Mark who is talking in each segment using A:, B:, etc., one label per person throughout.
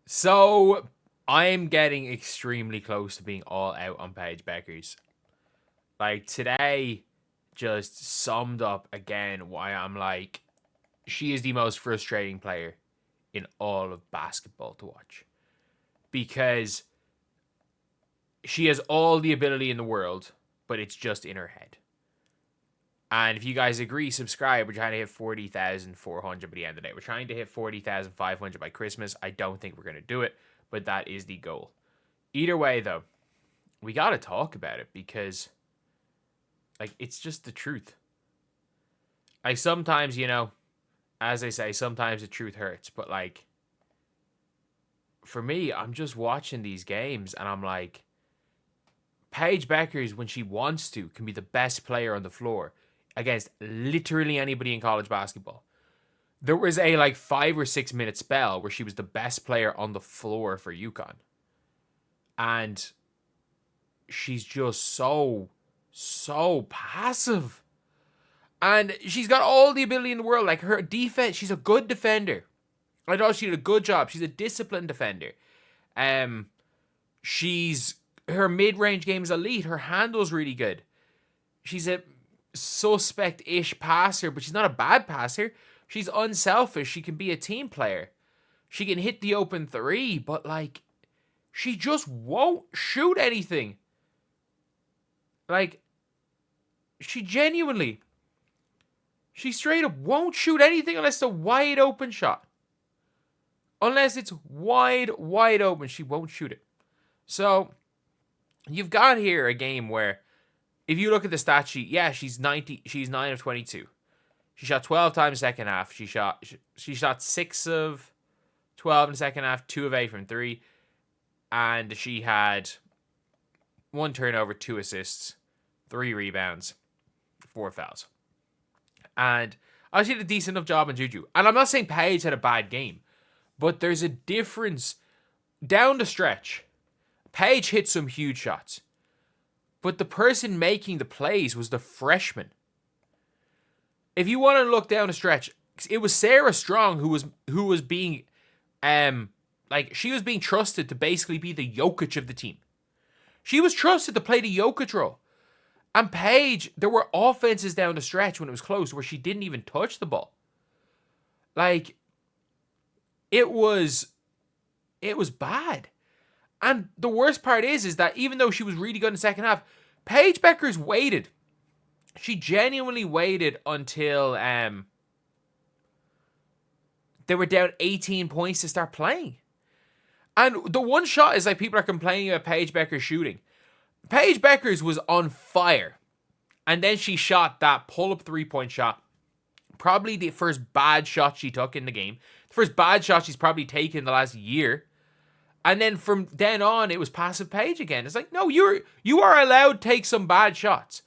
A: So I'm getting extremely close to being all out on Paige Bueckers. Like today just summed up again why I'm like she is the most frustrating player in all of basketball to watch. Because she has all the ability in the world, but it's just in her head. And if you guys agree, subscribe. We're trying to hit 40,400 by the end of the day. We're trying to hit 40,500 by Christmas. I don't think we're going to do it, but that is the goal. Either way, though, we got to talk about it because, like, it's just the truth. Like, sometimes, as I say, sometimes the truth hurts. But, like, for me, I'm just watching these games and I'm like, Paige Bueckers, when she wants to, can be the best player on the floor against literally anybody in college basketball. There was a 5 or 6 minute spell where she was the best player on the floor for Uconn. And she's just so passive. And she's got all the ability in the world. Like her defense, she's a good defender. I thought she did a good job. She's a disciplined defender. She's her mid-range game is elite. Her handle's really good. She's a suspect-ish passer, but she's not a bad passer. She's unselfish. She can be a team player. She can hit the open three, but she just won't shoot anything. She straight up won't shoot anything unless it's a wide open shot. Unless it's wide open, she won't shoot it. So, you've got here a game where, if you look at the stat sheet, yeah, she's 9 of 22. She shot 12 times second half. She shot 6 of 12 in the second half, 2 of 8 from 3. And she had 1 turnover, 2 assists, 3 rebounds, 4 fouls. And I did a decent enough job on Juju. And I'm not saying Paige had a bad game, but there's a difference. Down the stretch, Paige hit some huge shots. But the person making the plays was the freshman. If you want to look down the stretch, it was Sarah Strong who was being she was being trusted to basically be the Jokic of the team. She was trusted to play the Jokic role. And Paige, there were offenses down the stretch when it was close where she didn't even touch the ball. It was bad. And the worst part is that even though she was really good in the second half, Paige Bueckers waited. She genuinely waited until they were down 18 points to start playing. And the one shot is people are complaining about Paige Bueckers shooting. Paige Bueckers was on fire. And then she shot that pull-up three-point shot. Probably the first bad shot she took in the game. The first bad shot she's probably taken in the last year. And then from then on, it was passive Paige again. It's no, you are allowed to take some bad shots.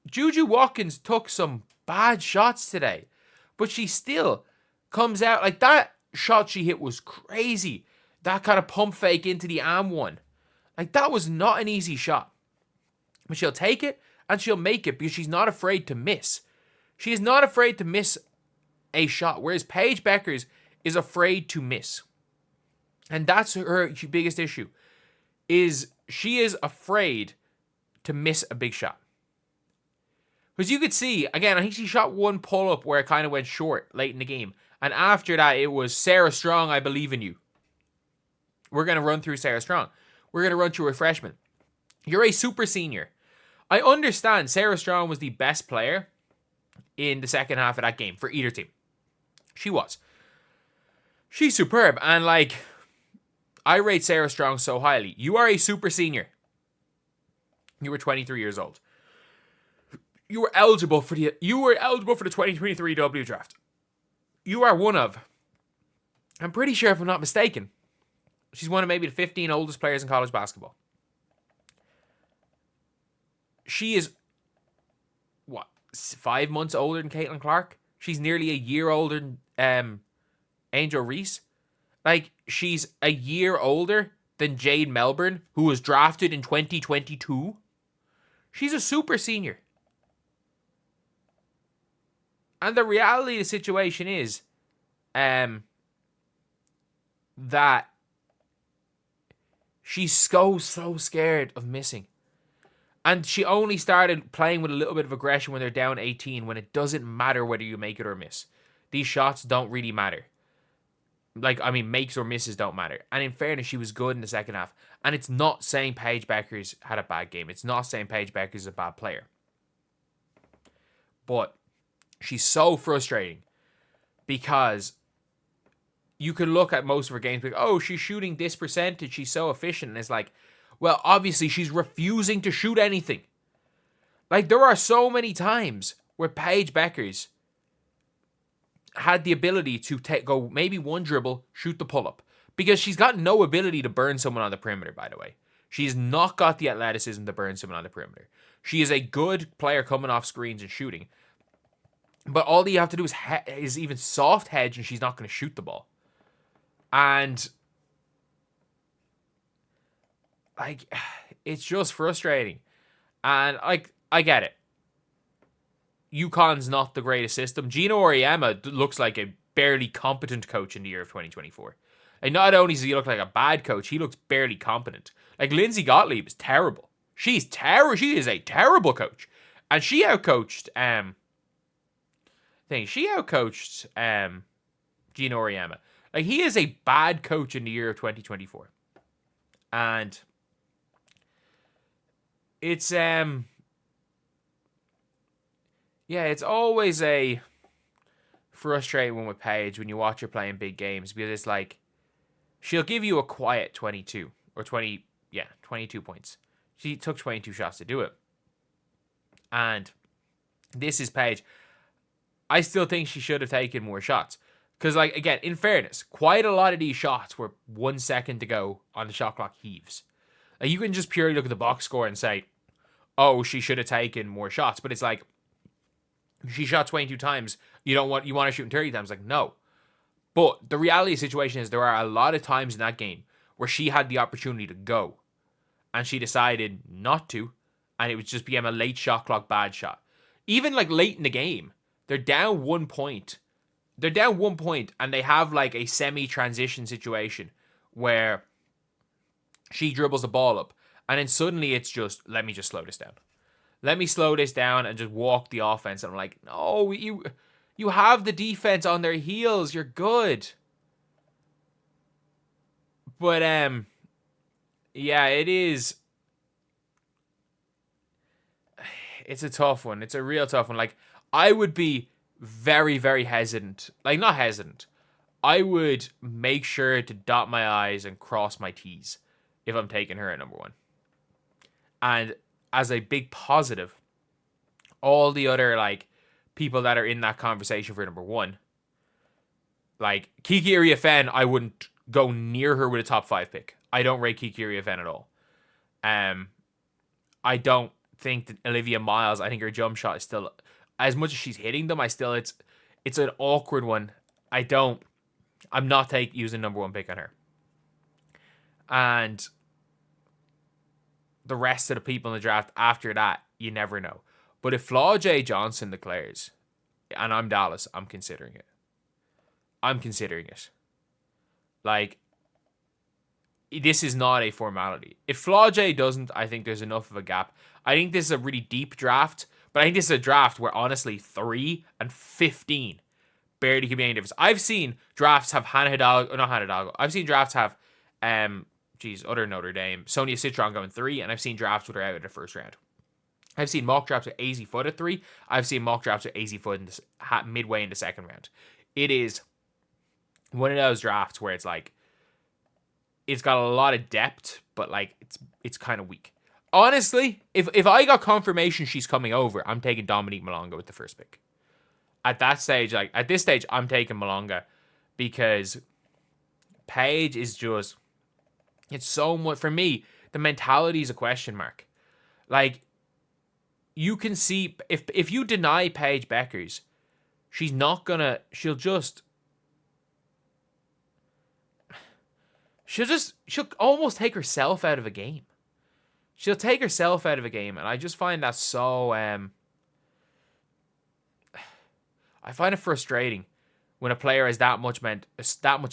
A: Juju Watkins took some bad shots today. But she still comes out, that shot she hit was crazy. That kind of pump fake into the arm one. That was not an easy shot. But she'll take it and she'll make it because she's not afraid to miss. She is not afraid to miss a shot. Whereas Paige Bueckers is afraid to miss. And that's her biggest issue. Is she is afraid to miss a big shot. Because you could see, again, I think she shot one pull-up where it kind of went short late in the game. And after that, it was Sarah Strong, I believe in you. We're going to run through Sarah Strong. We're going to run through a freshman. You're a super senior. I understand Sarah Strong was the best player in the second half of that game for either team. She was. She's superb. And I rate Sarah Strong so highly. You are a super senior. You were 23 years old. You were eligible for the 2023 W draft. You are one of, I'm pretty sure if I'm not mistaken, she's one of maybe the 15 oldest players in college basketball. She is, 5 months older than Caitlin Clark? She's nearly a year older than Angel Reese. She's a year older than Jade Melbourne, who was drafted in 2022. She's a super senior. And the reality of the situation is, that she's so scared of missing. And she only started playing with a little bit of aggression when they're down 18, when it doesn't matter whether you make it or miss. These shots don't really matter. Like, I mean, makes or misses don't matter. And in fairness, she was good in the second half. And it's not saying Paige Bueckers had a bad game. It's not saying Paige Bueckers is a bad player. But she's so frustrating because you could look at most of her games like, oh, she's shooting this percentage. She's so efficient. And it's like, well, obviously, she's refusing to shoot anything. Like, there are so many times where Paige Bueckers had the ability to go maybe one dribble, shoot the pull-up. Because she's got no ability to burn someone on the perimeter, by the way. She's not got the athleticism to burn someone on the perimeter. She is a good player coming off screens and shooting. But all you have to do is even soft hedge and she's not going to shoot the ball. And like, it's just frustrating. And like, I get it. Uconn's not the greatest system. Gino Auriemma looks like a barely competent coach in the year of 2024. And not only does he look like a bad coach, he looks barely competent. Like, Lindsay Gottlieb is terrible. She's terrible. She is a terrible coach. And she outcoached Gino Auriemma. Like, he is a bad coach in the year of 2024. And it's it's always a frustrating one with Paige when you watch her playing big games, because it's like she'll give you a quiet 22 or 22 points. She took 22 shots to do it. And this is Paige. I still think she should have taken more shots. Because, like, again, in fairness, quite a lot of these shots were 1 second to go on the shot clock heaves. Like, you can just purely look at the box score and say, oh, she should have taken more shots. But it's like, she shot 22 times. You want to shoot 30 times. Like, no. But the reality of the situation is there are a lot of times in that game where she had the opportunity to go. And she decided not to. And it was just became a late shot clock bad shot. Even, like, late in the game, they're down 1 point. They're down 1 point, and they have like a semi-transition situation where she dribbles the ball up, and then suddenly it's just, let me just slow this down. Let me slow this down and just walk the offense. And I'm like, no, you have the defense on their heels. You're good. But yeah, it is. It's a tough one. It's a real tough one. Like, I would be very, very hesitant. Like, not hesitant. I would make sure to dot my I's and cross my T's if I'm taking her at number one. And as a big positive, all the other, like, people that are in that conversation for number one, like, Kiki Iriafen, I wouldn't go near her with a top 5 pick. I don't rate Kiki Iriafen at all. I don't think that Olivia Miles, I think her jump shot is still, as much as she's hitting them, it's an awkward one. I'm not using number one pick on her. And the rest of the people in the draft after that, you never know. But if FLAW J. Johnson declares, and I'm Dallas, I'm considering it. Like, this is not a formality. If FLAW J doesn't, I think there's enough of a gap. I think this is a really deep draft. But I think this is a draft where, honestly, 3 and 15 barely could be any difference. I've seen drafts have I've seen drafts have, other Notre Dame, Sonia Citron going 3, and I've seen drafts with her out in the first round. I've seen mock drafts with AZ Foot at 3. I've seen mock drafts with AZ Foot midway in the second round. It is one of those drafts where it's like, it's got a lot of depth, but like it's kind of weak. Honestly, if I got confirmation she's coming over, I'm taking Dominique Malonga with the first pick. At this stage, I'm taking Malonga because Paige is just, it's so much, for me, the mentality is a question mark. Like, you can see, if you deny Paige Bueckers, she'll almost take herself out of a game. She'll take herself out of a game, and I just find that so, I find it frustrating when a player has that much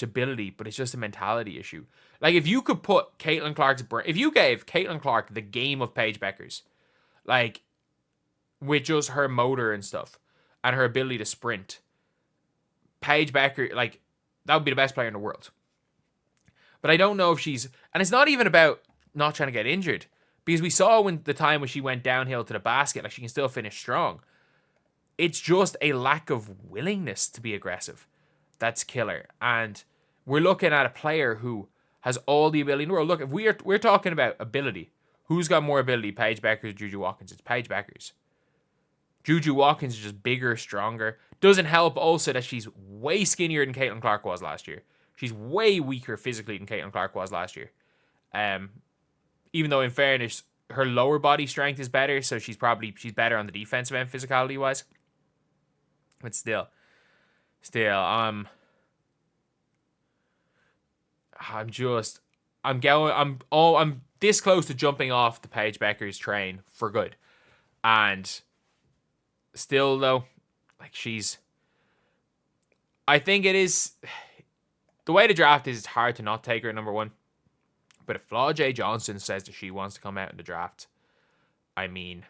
A: ability, but it's just a mentality issue. Like, if you could put Caitlin Clark's brain, if you gave Caitlin Clark the game of Paige Bueckers, like, with just her motor and stuff, and her ability to sprint, Paige Bueckers, like, that would be the best player in the world. But I don't know if she's, and it's not even about not trying to get injured, because we saw when she went downhill to the basket, like, she can still finish strong. It's just a lack of willingness to be aggressive that's killer. And we're looking at a player who has all the ability in the world. Look, if we're talking about ability, who's got more ability, Paige Bueckers or Juju Watkins? It's Paige Bueckers. Juju Watkins is just bigger, stronger. Doesn't help also that she's way skinnier than Caitlin Clark was last year. She's way weaker physically than Caitlin Clark was last year. Even though, in fairness, her lower body strength is better, so she's better on the defensive end physicality wise. But still, I'm this close to jumping off the Paige Bueckers train for good, and still though, like, I think it is the way the draft is. It's hard to not take her at number 1. But if FLAW J. Johnson says that she wants to come out in the draft, I mean,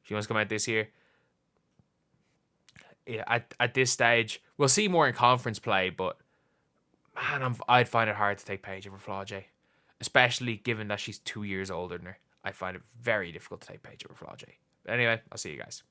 A: she wants to come out this year. At this stage, we'll see more in conference play, but man, I'd find it hard to take Paige over FLAW J, especially given that she's 2 years older than her. I find it very difficult to take Paige over FLAW J. But anyway, I'll see you guys.